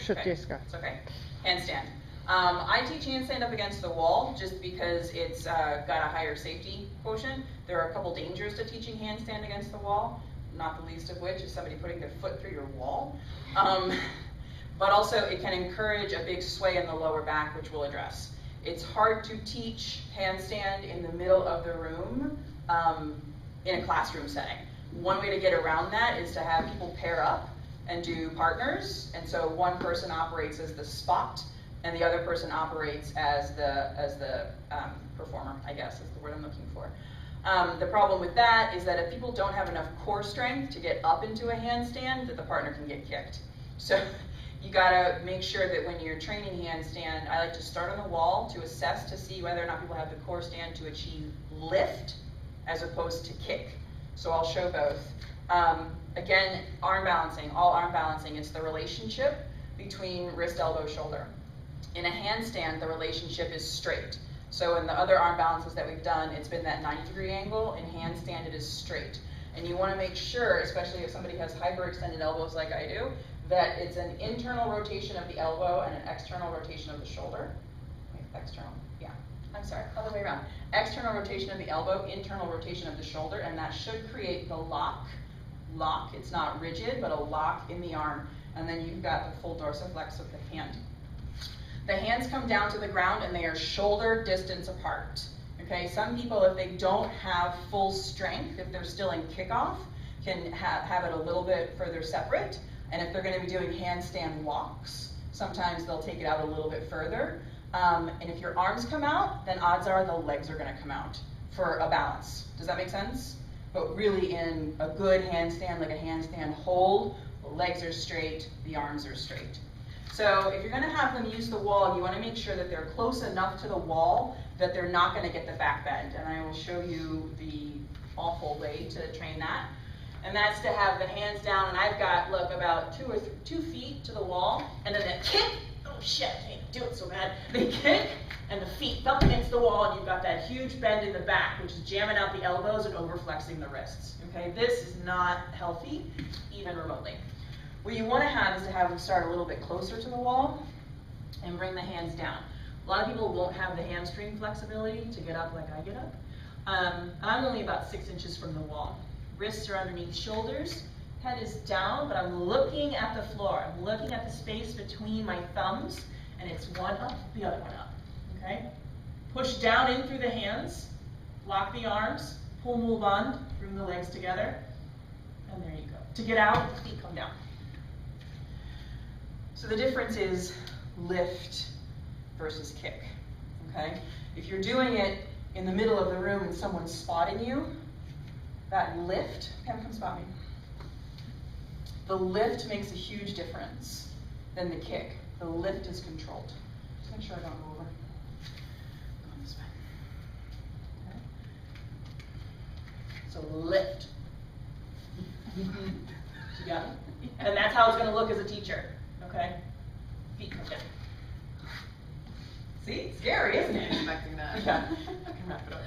Okay. It's okay. Handstand. I teach handstand up against the wall just because it's got a higher safety quotient. There are a couple dangers to teaching handstand against the wall, not the least of which is somebody putting their foot through your wall. But also it can encourage a big sway in the lower back, which we'll address. It's hard to teach handstand in the middle of the room in a classroom setting. One way to get around that is to have people pair up and do partners, and so one person operates as the spot, and the other person operates as the performer, I guess is the word I'm looking for. The problem with that is that if people don't have enough core strength to get up into a handstand, that the partner can get kicked. So you gotta make sure that when you're training handstand, I like to start on the wall to assess to see whether or not people have the core stand to achieve lift as opposed to kick. So I'll show both. Again, arm balancing, all arm balancing, it's the relationship between wrist, elbow, shoulder. In a handstand, the relationship is straight. So in the other arm balances that we've done, it's been that 90-degree angle. In handstand, it is straight. And you want to make sure, especially if somebody has hyperextended elbows like I do, that it's an internal rotation of the elbow and an external rotation of the shoulder. Wait, external, yeah. I'm sorry, other way around. External rotation of the elbow, internal rotation of the shoulder, and that should create the lock. It's not rigid, but a lock in the arm. And then you've got the full dorsiflex of the hand. The hands come down to the ground and they are shoulder distance apart. Okay, some people, if they don't have full strength, if they're still in kickoff, can have it a little bit further separate. And if they're going to be doing handstand walks, sometimes they'll take it out a little bit further. And if your arms come out, then odds are the legs are going to come out for a balance. Does that make sense? But really in a good handstand, like a handstand hold, the legs are straight, the arms are straight. So if you're going to have them use the wall, you want to make sure that they're close enough to the wall that they're not going to get the back bend. And I will show you the awful way to train that. And that's to have the hands down, and I've got, look, about 2 feet to the wall, and then the kick, oh shit, I can't do it so bad. The kick and the feet thump against the wall, and you've got that huge bend in the back, which is jamming out the elbows and overflexing the wrists. Okay, this is not healthy, even remotely. What you want to have is to have them start a little bit closer to the wall and bring the hands down. A lot of people won't have the hamstring flexibility to get up like I get up. I'm only about 6 inches from the wall. Wrists are underneath shoulders, head is down, but I'm looking at the floor. I'm looking at the space between my thumbs, and it's one up, the other one up, okay? Push down in through the hands, lock the arms, pull, move on, bring the legs together, and there you go. To get out, the feet come down. So the difference is lift versus kick, okay? If you're doing it in the middle of the room and someone's spotting you, that lift, Pam, come spot me. The lift makes a huge difference than the kick. The lift is controlled. Just make sure I don't go over. Go this way. Okay. So lift. You got it? And that's how it's going to look as a teacher. Okay? Feet come down. See? Scary, isn't it? Expecting that. Yeah. I can wrap it up.